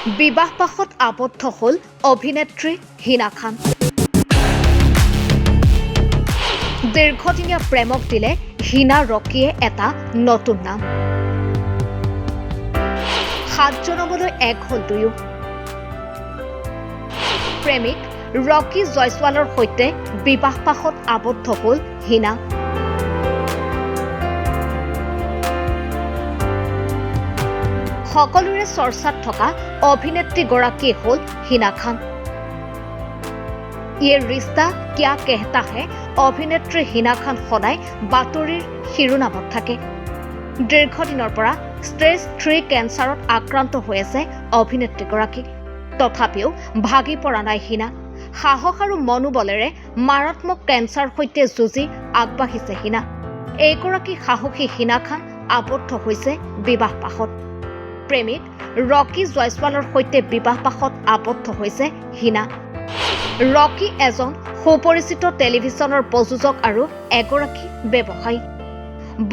বিবাহপাশত আবদ্ধ হল অভিনেত্ৰী হিনা খান। দীৰ্ঘদিনীয়া প্ৰেমক দিলে হিনা ৰকীয়ে এটা নতুন নাম। 7 জনমলৈ এক হল দুয়ো। প্ৰেমিক ৰকী জয়ছোৱালৰ সৈতে বিবাহপাশত আবদ্ধ হল হিনা। সকলোৰে চৰ্চাত থকা অভিনেত্ৰীগৰাকী হল হিনা খান। ये रिश्ता क्या कहता है অভিনেত্ৰী হিনা খান সদায় বাতৰিৰ শিৰোনামত থাকে। দীৰ্ঘদিনৰ পৰা ষ্টেজ 3 কেঞ্চাৰত আক্ৰান্ত হৈ আছে অভিনেত্ৰীগৰাকী। তথাপিও ভাগি পৰা নাই হিনা। সাহস আৰু মনোবলেৰে মাৰাত্মক কেঞ্চাৰ সৈতে যুঁজি আগবাঢ়িছে হিনা। এইগৰাকী সাহসী হিনা খান আবদ্ধ হৈছে বিবাহপাশত। প্ৰেমিক ৰকী জয়ছোৱালৰ সৈতে বিবাহপাশত আবদ্ধ হৈছে হিনা। ৰকী এজন সুপৰিচিত টেলিভিছনৰ প্ৰযোজক আৰু এগৰাকী ব্যৱসায়ী।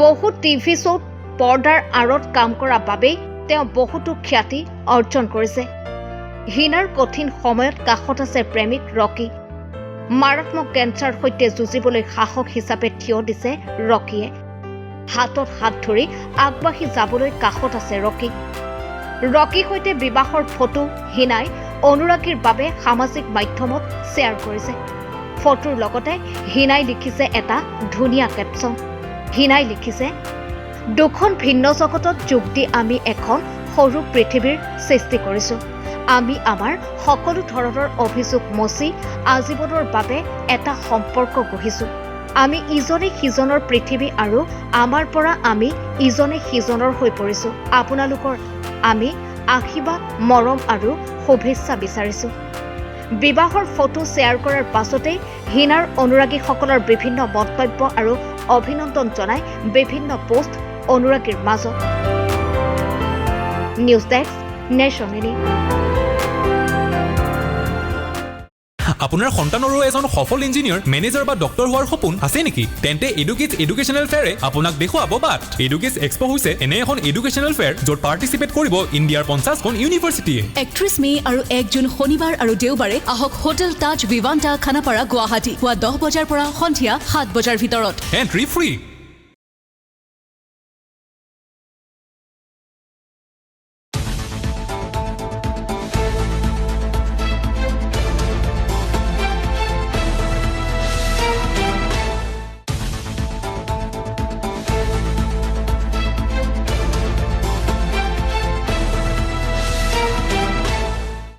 বহু টিভি শ্ব'ত পৰ্দাৰ আঁৰত কাম কৰাৰ বাবেই তেওঁ বহুতো খ্যাতি অৰ্জন কৰিছে। হিনাৰ কঠিন সময়ত কাষত আছে প্ৰেমিক ৰকী। মাৰাত্মক কেঞ্চাৰ সৈতে যুঁজিবলৈ সাহস হিচাপে থিয় দিছে ৰকীয়ে। হাতত হাত ধৰি আগবাঢ়ি যাবলৈ কাষত আছে ৰকী। ৰকীৰ সৈতে বিবাহৰ ফটো হিনাই অনুৰাগীৰ বাবে সামাজিক মাধ্যমত শ্বেয়াৰ কৰিছে। ফটোৰ লগতে হিনাই লিখিছে এটা ধুনীয়া কেপশ্যন। হিনাই লিখিছে, দুখন ভিন্ন জগতত যোগ দি আমি এখন সৰু পৃথিৱীৰ সৃষ্টি কৰিছোঁ। আমি আমাৰ সকলো ধৰণৰ অভিযোগ মচি আজীৱনৰ বাবে এটা সম্পৰ্ক গঢ়িছোঁ। আমি ইজনে সিজনৰ পৃথিৱী আৰু আমাৰ পৰা আমি ইজনে সিজনৰ হৈ পৰিছোঁ। আপোনালোকৰ আমি আশীৰ্বাদ, মৰম আৰু শুভেচ্ছা বিচাৰিছোঁ। বিবাহৰ ফটো শ্বেয়াৰ কৰাৰ পাছতেই হিনাৰ অনুৰাগীসকলৰ বিভিন্ন মন্তব্য আৰু অভিনন্দন জনাই বিভিন্ন পোষ্ট অনুৰাগীৰ মাজত। News desk, nation any. আপোনাৰ সন্তানৰো এজন সফল ইঞ্জিনিয়াৰ, মেনেজাৰ বা ডক্টৰ হোৱাৰ সপোন আছে নেকি? তেন্তে এডুকেটছ এডুকেশ্যনেল ফেয়াৰে আপোনাক দেখুৱাব বাট। এডুকেটছ এক্সপ' হৈছে এনে এখন এডুকেশ্যনেল ফেয়াৰ য'ত পাৰ্টিচিপেট কৰিব ইণ্ডিয়াৰ 50খন ইউনিভাৰ্চিটিয়ে। 31 মে আৰু 1 জুন শনিবাৰ আৰু দেওবাৰে আহক হোটেল তাজ ভিভাণ্টা খানাপাৰা গুৱাহাটী পুৱা 10 বজাৰ পৰা সন্ধিয়া 7 বজাৰ ভিতৰত। Entry free.